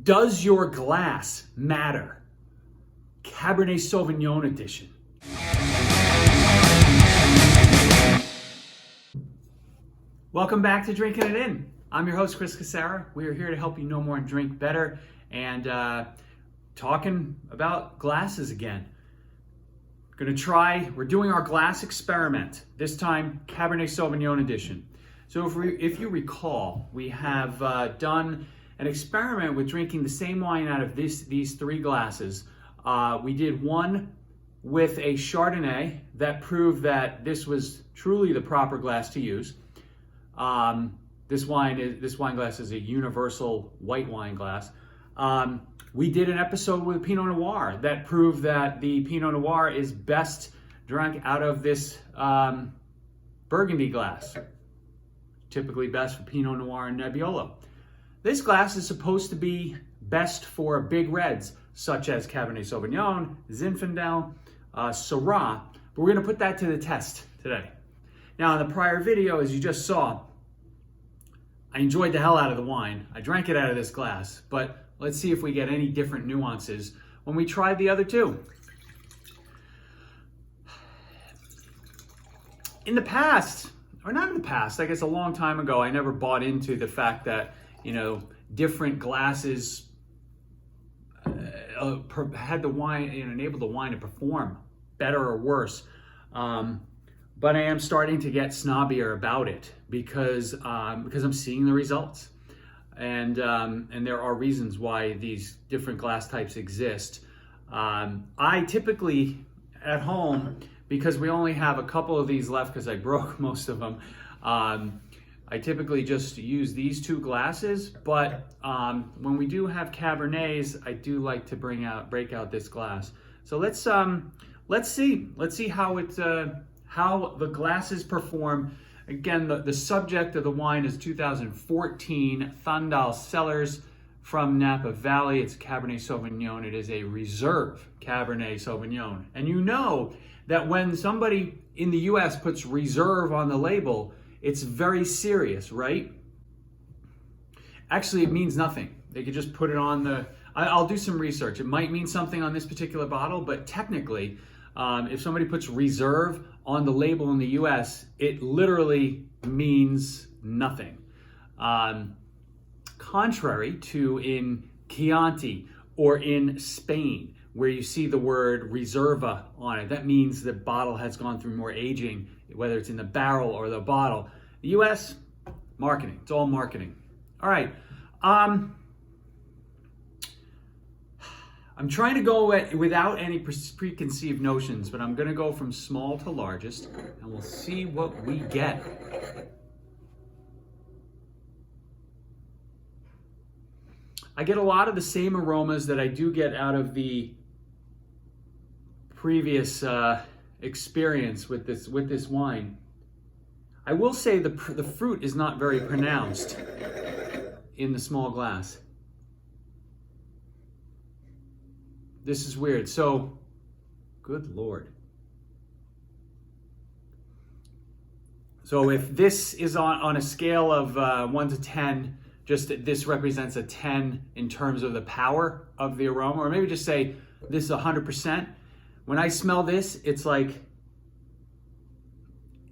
Does your glass matter? Cabernet Sauvignon edition. Welcome back to Drinking It In. I'm your host, Chris Syrah. We are here to help you know more and drink better, and talking about glasses again. We're doing our glass experiment, this time Cabernet Sauvignon edition. So if you recall, we have done an experiment with drinking the same wine out of these three glasses. We did one with a Chardonnay that proved that this was truly the proper glass to use. This wine glass is a universal white wine glass. We did an episode with Pinot Noir that proved that the Pinot Noir is best drunk out of this Burgundy glass. Typically best for Pinot Noir and Nebbiolo. This glass is supposed to be best for big reds, such as Cabernet Sauvignon, Zinfandel, Syrah, but we're gonna put that to the test today. Now, in the prior video, as you just saw, I enjoyed the hell out of the wine. I drank it out of this glass, but let's see if we get any different nuances when we try the other two. In the past, or not in the past, I guess a long time ago, I never bought into the fact that, different glasses had the wine, enabled the wine to perform better or worse. But I am starting to get snobbier about it because I'm seeing the results, and there are reasons why these different glass types exist. I typically at home, because we only have a couple of these left because I broke most of them. I typically just use these two glasses, but when we do have Cabernets, I do like to break out this glass. So let's see how the glasses perform. Again, the subject of the wine is 2014 Thandel Cellars from Napa Valley. It's Cabernet Sauvignon. It is a reserve Cabernet Sauvignon. And you know that when somebody in the US puts reserve on the label, it's very serious, right? Actually, it means nothing. They could just put it on I'll do some research. It might mean something on this particular bottle, but technically, if somebody puts reserve on the label in the US, it literally means nothing. Contrary to in Chianti or in Spain, where you see the word Reserva on it, that means the bottle has gone through more aging, whether it's in the barrel or the bottle. The US, marketing. It's all marketing. All right. I'm trying to go without any preconceived notions, but I'm going to go from small to largest, and we'll see what we get. I get a lot of the same aromas that I do get out of the previous experience with this wine. I will say the fruit is not very pronounced in the small glass. This is weird. So, good Lord. So if this is on a scale of 1 to 10, just this represents a 10 in terms of the power of the aroma, or maybe just say this is 100%. When I smell this, it's like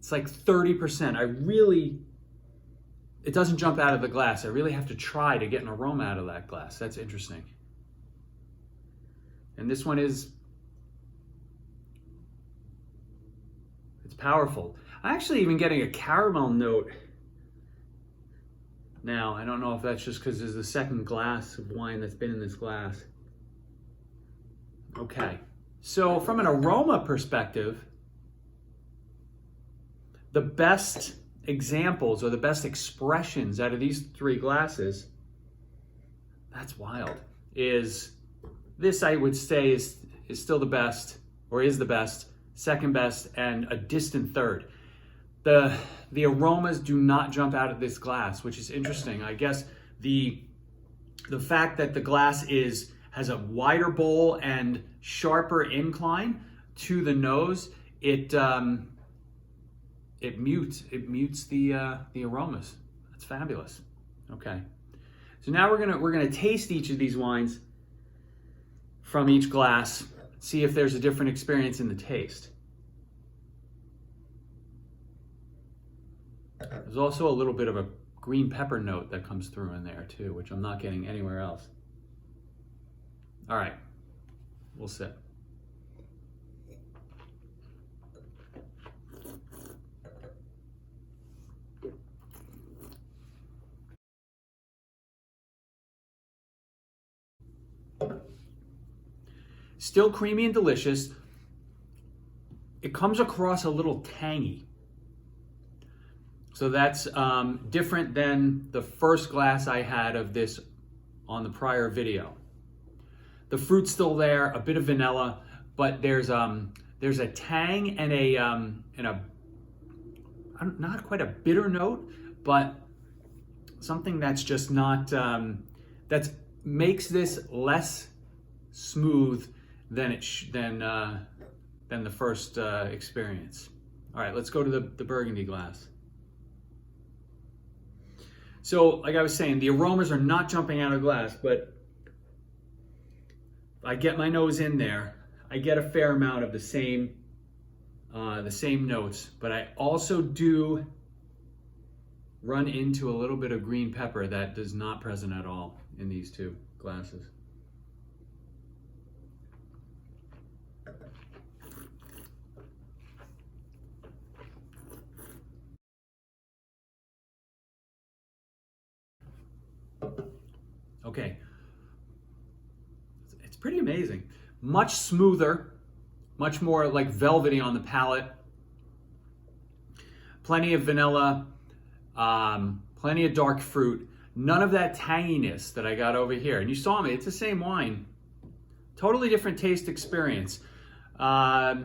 30%. It doesn't jump out of the glass. I really have to try to get an aroma out of that glass. That's interesting. And this one it's powerful. I'm actually even getting a caramel note now. I don't know if that's just because there's the second glass of wine that's been in this glass. Okay, so from an aroma perspective, the best examples or the best expressions out of these three glasses, that's wild, is this, I would say, is still the best, or is the best, second best, and a distant third. The aromas do not jump out of this glass, which is interesting. I guess the fact that the glass has a wider bowl and sharper incline to the nose, it mutes the aromas. That's fabulous. Okay. So now we're gonna taste each of these wines from each glass, see if there's a different experience in the taste. There's also a little bit of a green pepper note that comes through in there too, which I'm not getting anywhere else. All right, we'll sit. Still creamy and delicious. It comes across a little tangy. So that's different than the first glass I had of this on the prior video. The fruit's still there, a bit of vanilla, but there's a tang and a not quite a bitter note, but something that's just not that makes this less smooth than the first experience. All right, let's go to the Burgundy glass. So, like I was saying, the aromas are not jumping out of the glass, but if I get my nose in there, I get a fair amount of the same notes, but I also do run into a little bit of green pepper that is not present at all in these two glasses. Okay, it's pretty amazing. Much smoother, much more like velvety on the palate. Plenty of vanilla, plenty of dark fruit. None of that tanginess that I got over here. And you saw me, it's the same wine. Totally different taste experience. I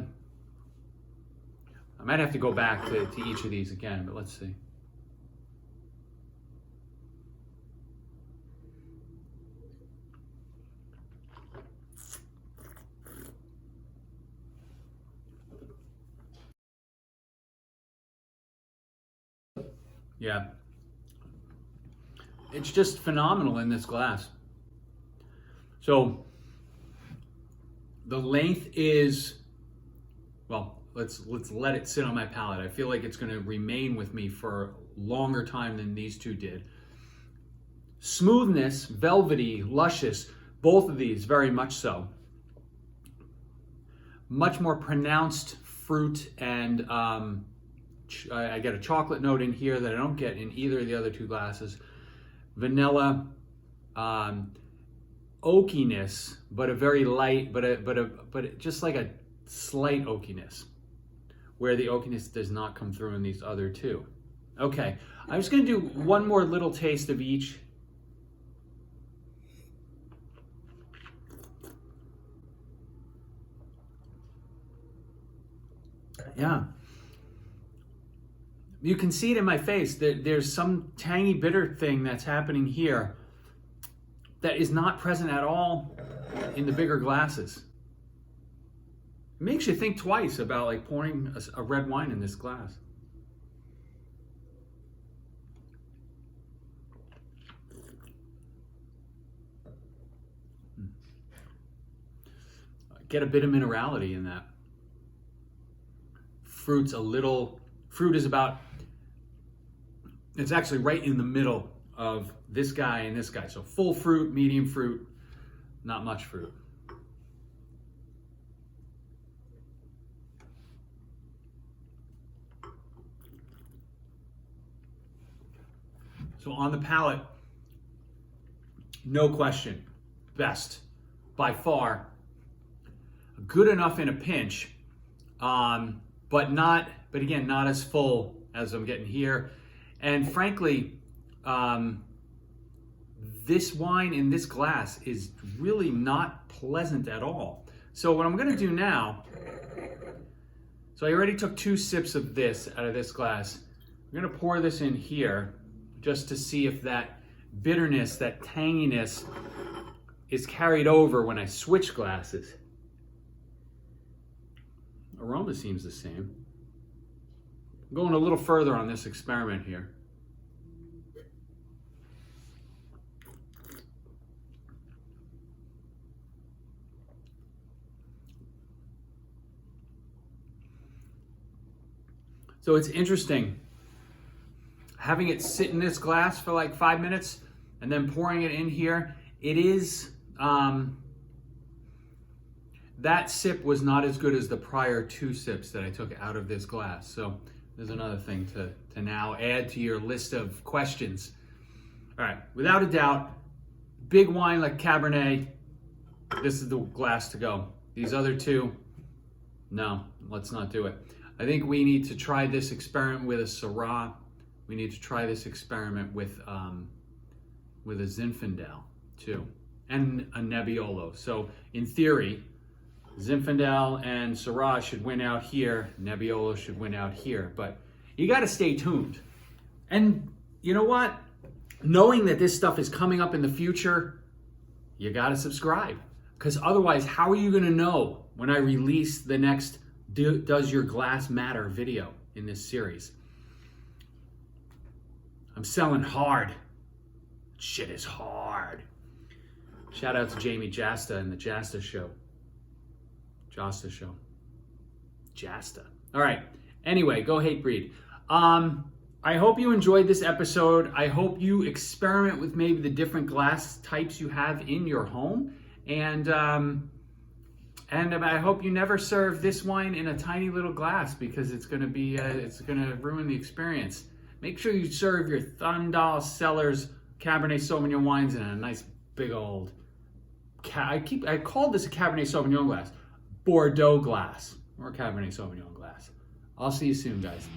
might have to go back to each of these again, but let's see. Yeah, it's just phenomenal in this glass. So the length is, well, let's let it sit on my palate. I feel like it's going to remain with me for a longer time than these two did. Smoothness, velvety, luscious, both of these very much so. Much more pronounced fruit and I get a chocolate note in here that I don't get in either of the other two glasses. Vanilla, oakiness, but a very light, but just like a slight oakiness, where the oakiness does not come through in these other two. Okay, I'm just going to do one more little taste of each. Yeah. You can see it in my face that there's some tangy bitter thing that's happening here that is not present at all in the bigger glasses. It makes you think twice about like pouring a red wine in this glass. Get a bit of minerality in that. Fruit is about, it's actually right in the middle of this guy and this guy. So full fruit, medium fruit, not much fruit. So on the palate, no question, best by far. Good enough in a pinch, but again, not as full as I'm getting here. And frankly, this wine in this glass is really not pleasant at all. So what I'm gonna do now, so I already took 2 sips of this out of this glass. I'm gonna pour this in here just to see if that bitterness, that tanginess is carried over when I switch glasses. Aroma seems the same. I'm going a little further on this experiment here. So it's interesting having it sit in this glass for like 5 minutes and then pouring it in here. It is, that sip was not as good as the prior 2 sips that I took out of this glass. So there's another thing to now add to your list of questions. All right, without a doubt, big wine like Cabernet, this is the glass to go. These other 2, no, let's not do it. I think we need to try this experiment with a Syrah. We need to try this experiment with a Zinfandel too, and a Nebbiolo. So in theory, Zinfandel and Syrah should win out here. Nebbiolo should win out here. But you got to stay tuned. And you know what? Knowing that this stuff is coming up in the future, you got to subscribe. Because otherwise, how are you going to know when I release the next Does Your Glass Matter video in this series? I'm selling hard. Shit is hard. Shout out to Jamie Jasta and the Jasta Show. Jasta Show. Jasta. All right. Anyway, go hate breed. I hope you enjoyed this episode. I hope you experiment with maybe the different glass types you have in your home. And I hope you never serve this wine in a tiny little glass, because it's going to be it's going to ruin the experience. Make sure you serve your Thandel, Cellars, Cabernet Sauvignon wines in a nice big old, I called this a Cabernet Sauvignon glass, Bordeaux glass, or Cabernet Sauvignon glass. I'll see you soon, guys.